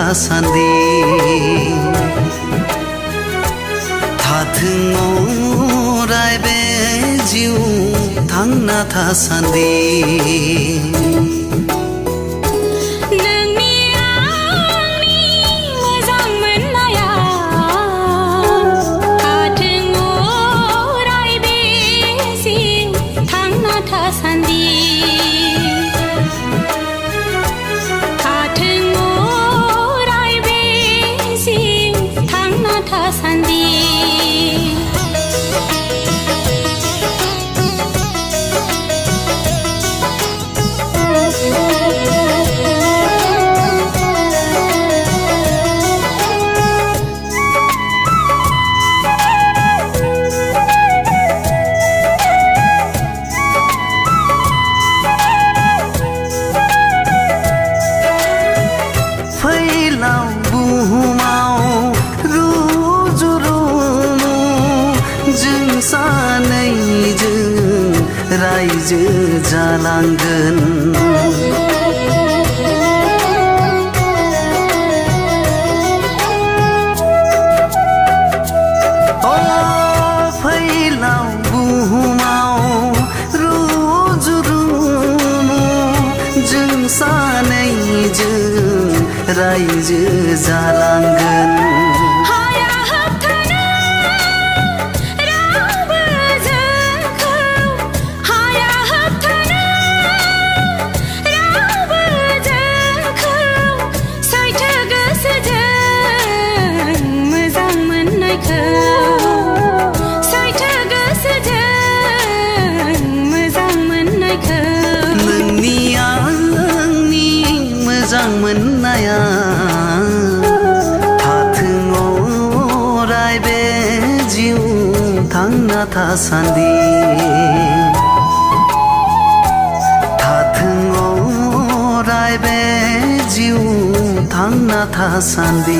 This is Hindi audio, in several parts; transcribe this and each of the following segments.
थासान्दि थाथों अराय बे जिउ थांना थासान्दि रायजो जालांगोन फैलाव बुहुमाव रुजु रुमु जों सानैजों रायजो जालांगोन मोजां मोननाया थाथों अराय बे जिउ थांना थासान्दि थाथों अराय बे जिउ थांना थासान्दि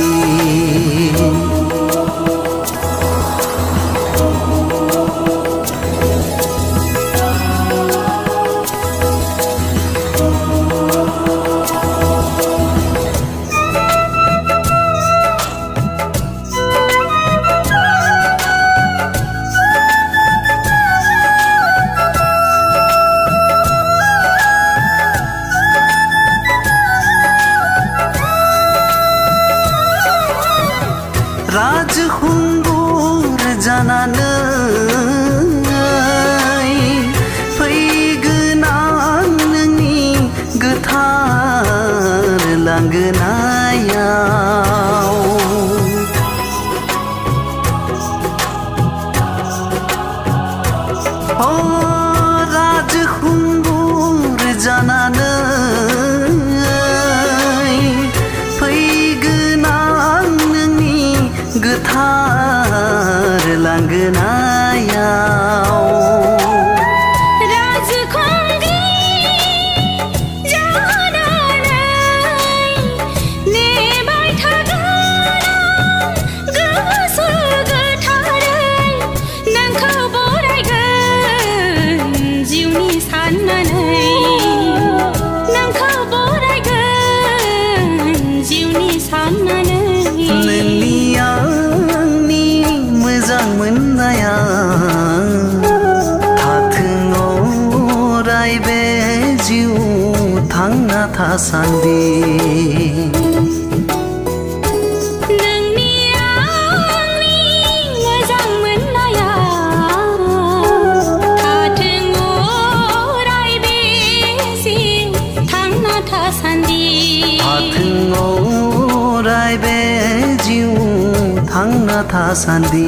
राजखुंगुर जानानै फैगोनां नोंनि गोथार लांगोनायाव राजखुंगुर जानानै गोथार लांगोनायाव राजखुंग्रि जानानै नेबाय थागोन गोसो गोथारै नोंखौ बरायगोन जिउनि साननानै नोंखौ बरायगोन जिउनि साननानै मोजां मोननाया थाथों अराय बे जिउ थांना थासान्दि नोंनि आंनि मोजां मोननाया थाथों अराय बे जिउ थांना थासान्दि थाथों अराय बे जिउ थांना थासान्दि